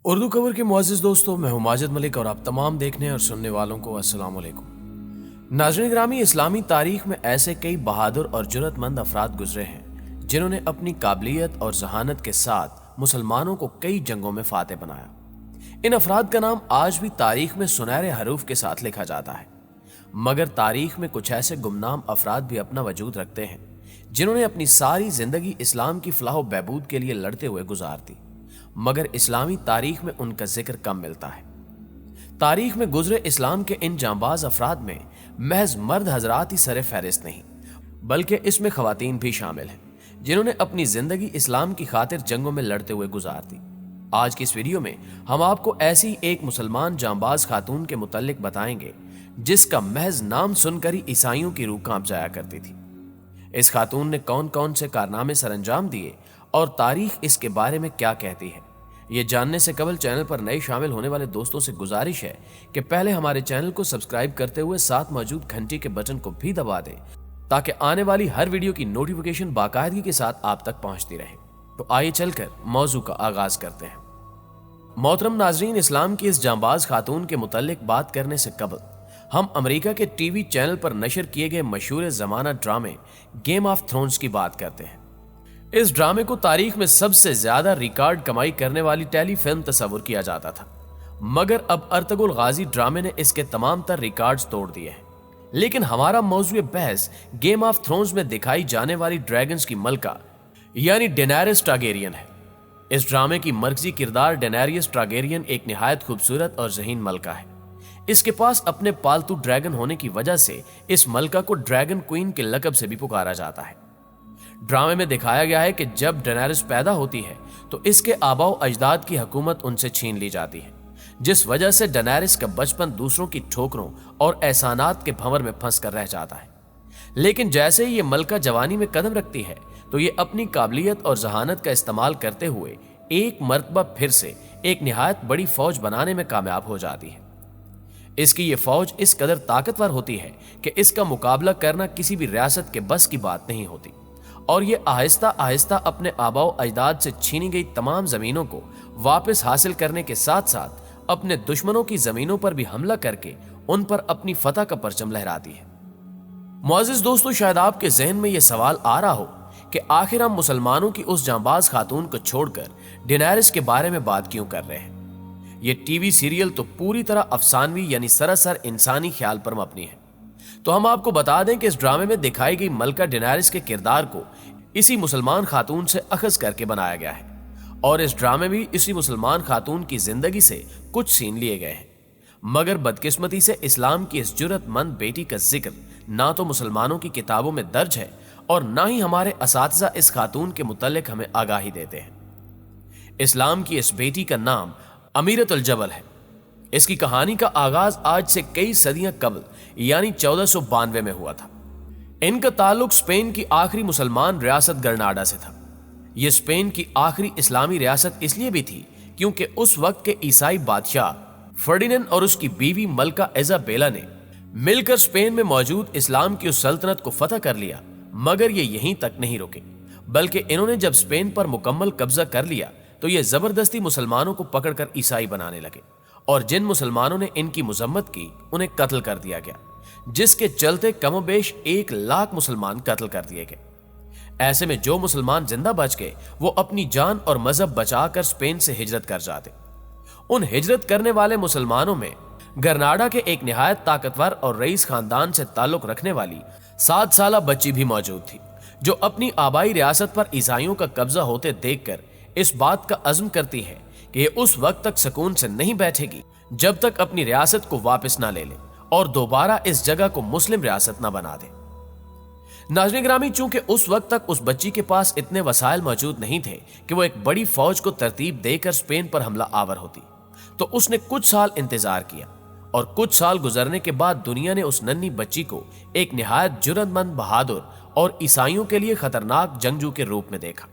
اردو خبر کے معزز دوستوں، میں ہوں ماجد ملک اور آپ تمام دیکھنے اور سننے والوں کو السلام علیکم۔ ناظرین گرامی، اسلامی تاریخ میں ایسے کئی بہادر اور جرأت مند افراد گزرے ہیں جنہوں نے اپنی قابلیت اور ذہانت کے ساتھ مسلمانوں کو کئی جنگوں میں فاتح بنایا۔ ان افراد کا نام آج بھی تاریخ میں سنہرے حروف کے ساتھ لکھا جاتا ہے، مگر تاریخ میں کچھ ایسے گمنام افراد بھی اپنا وجود رکھتے ہیں جنہوں نے اپنی ساری زندگی اسلام کی فلاح و بہبود کے لیے لڑتے ہوئے گزار دی، مگر اسلامی تاریخ میں ان کا ذکر کم ملتا ہے۔ تاریخ میں گزرے اسلام کے ان جانباز افراد میں محض مرد حضرات ہی سر فہرست نہیں، بلکہ اس میں خواتین بھی شامل ہیں جنہوں نے اپنی زندگی اسلام کی خاطر جنگوں میں لڑتے ہوئے گزار دی۔ آج کی اس ویڈیو میں ہم آپ کو ایسی ایک مسلمان جانباز خاتون کے متعلق بتائیں گے جس کا محض نام سن کر ہی عیسائیوں کی روح کانپ جایا کرتی تھی۔ اس خاتون نے کون کون سے کارنامے سر انجام دیے اور تاریخ اس کے بارے میں کیا کہتی ہے، یہ جاننے سے قبل چینل پر نئے شامل ہونے والے دوستوں سے گزارش ہے کہ پہلے ہمارے چینل کو سبسکرائب کرتے ہوئے ساتھ موجود گھنٹی کے بٹن کو بھی دبا دیں تاکہ آنے والی ہر ویڈیو کی نوٹیفیکیشن باقاعدگی کے ساتھ آپ تک پہنچتی رہے۔ تو آئیے چل کر موضوع کا آغاز کرتے ہیں۔ محترم ناظرین، اسلام کی اس جانباز خاتون کے متعلق بات کرنے سے قبل ہم امریکہ کے ٹی وی چینل پر نشر کیے گئے مشہور زمانہ ڈرامے گیم آف تھرونز کی بات کرتے ہیں۔ اس ڈرامے کو تاریخ میں سب سے زیادہ ریکارڈ کمائی کرنے والی ٹیلی فلم تصور کیا جاتا تھا، مگر اب ارطغرل غازی ڈرامے نے اس کے تمام تر ریکارڈز توڑ دیے ہیں۔ لیکن ہمارا موضوع بحث گیم آف تھرونز میں دکھائی جانے والی ڈریگنز کی ملکہ یعنی ڈینیریس ٹارگیرین ہے۔ اس ڈرامے کی مرکزی کردار ڈینیریس ٹارگیرین ایک نہایت خوبصورت اور ذہین ملکہ ہے۔ اس کے پاس اپنے پالتو ڈریگن ہونے کی وجہ سے اس ملکہ کو ڈریگن کوئین کے لقب سے بھی پکارا جاتا ہے۔ ڈرامے میں دکھایا گیا ہے کہ جب ڈینیریس پیدا ہوتی ہے تو اس کے آباء و اجداد کی حکومت ان سے چھین لی جاتی ہے، جس وجہ سے ڈینیریس کا بچپن دوسروں کی ٹھوکروں اور احسانات کے بھنور میں پھنس کر رہ جاتا ہے۔ لیکن جیسے ہی یہ ملکہ جوانی میں قدم رکھتی ہے تو یہ اپنی قابلیت اور ذہانت کا استعمال کرتے ہوئے ایک مرتبہ پھر سے ایک نہایت بڑی فوج بنانے میں کامیاب ہو جاتی ہے۔ اس کی یہ فوج اس قدر طاقتور ہوتی ہے کہ اس کا مقابلہ کرنا کسی بھی ریاست کے بس کی بات نہیں ہوتی، اور یہ آہستہ آہستہ اپنے آباء و اجداد سے چھینی گئی تمام زمینوں کو واپس حاصل کرنے کے ساتھ ساتھ اپنے دشمنوں کی زمینوں پر بھی حملہ کر کے ان پر اپنی فتح کا پرچم لہراتی ہے۔ معزز دوستو، شاید آپ کے ذہن میں یہ سوال آ رہا ہو کہ آخر ہم مسلمانوں کی اس جانباز خاتون کو چھوڑ کر ڈینیریس کے بارے میں بات کیوں کر رہے ہیں؟ یہ ٹی وی سیریل تو پوری طرح افسانوی یعنی سراسر انسانی خیال پر مبنی ہے۔ تو ہم آپ کو بتا دیں کہ اس ڈرامے میں دکھائی گئی ملکہ ڈینیریس کے کردار کو اسی مسلمان خاتون سے اخذ کر کے بنایا گیا ہے، اور اس ڈرامے بھی اسی مسلمان خاتون کی زندگی سے کچھ سین لیے گئے ہیں، مگر بدقسمتی سے اسلام کی اس جرأت مند بیٹی کا ذکر نہ تو مسلمانوں کی کتابوں میں درج ہے اور نہ ہی ہمارے اساتذہ اس خاتون کے متعلق ہمیں آگاہی دیتے ہیں۔ اسلام کی اس بیٹی کا نام امیرۃ الجبل ہے۔ اس کی کہانی کا آغاز آج سے کئی صدیاں قبل یعنی 1492 میں ہوا تھا۔ ان کا تعلق اسپین کی آخری مسلمان ریاست گرناڈا سے تھا۔ یہ اسپین کی آخری اسلامی ریاست اس لیے بھی تھی کیونکہ اس وقت کے عیسائی بادشاہ فرڈیننڈ اور اس کی بیوی ملکہ ایزابیلا نے مل کر اسپین میں موجود اسلام کی اس سلطنت کو فتح کر لیا، مگر یہ یہیں تک نہیں رکے، بلکہ انہوں نے جب اسپین پر مکمل قبضہ کر لیا تو یہ زبردستی مسلمانوں کو پکڑ کر عیسائی بنانے لگے، اور جن مسلمانوں نے ان کی مذمت کی انہیں قتل کر دیا گیا، جس کے چلتے کم و بیش 1,00,000 مسلمان قتل کر دیے گئے۔ ایسے میں جو مسلمان زندہ بچ گئے وہ اپنی جان اور مذہب بچا کر اسپین سے ہجرت کر جاتے۔ ان ہجرت کرنے والے مسلمانوں میں گرناڈا کے ایک نہایت طاقتور اور رئیس خاندان سے تعلق رکھنے والی 7 سالہ بچی بھی موجود تھی، جو اپنی آبائی ریاست پر عیسائیوں کا قبضہ ہوتے دیکھ کر اس بات کا عزم کرتی ہے کہ یہ اس وقت تک سکون سے نہیں بیٹھے گی جب تک اپنی ریاست کو واپس نہ لے لے اور دوبارہ اس جگہ کو مسلم ریاست نہ بنا دے۔ ناظرین گرامی، چونکہ اس وقت تک اس بچی کے پاس اتنے وسائل موجود نہیں تھے کہ وہ ایک بڑی فوج کو ترتیب دے کر اسپین پر حملہ آور ہوتی، تو اس نے کچھ سال انتظار کیا، اور کچھ سال گزرنے کے بعد دنیا نے اس ننھی بچی کو ایک نہایت جرأت مند بہادر اور عیسائیوں کے لیے خطرناک جنگجو کے روپ میں دیکھا،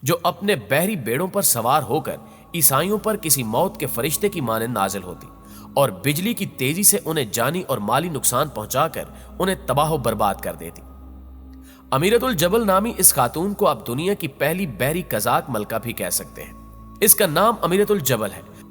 جو اپنے بحری بیڑوں پر سوار ہو کر عیسائیوں پر کسی موت کے فرشتے کی مانند نازل ہوتی اور بجلی کی تیزی سے انہیں جانی اور مالی نقصان پہنچا کر انہیں تباہ و برباد کر دیتی۔ امیرۃ الجبل نامی اس خاتون کو آپ دنیا کی پہلی بحری قزاق ملکہ بھی کہہ سکتے ہیں۔ اس کا نام امیرۃ الجبل ہے،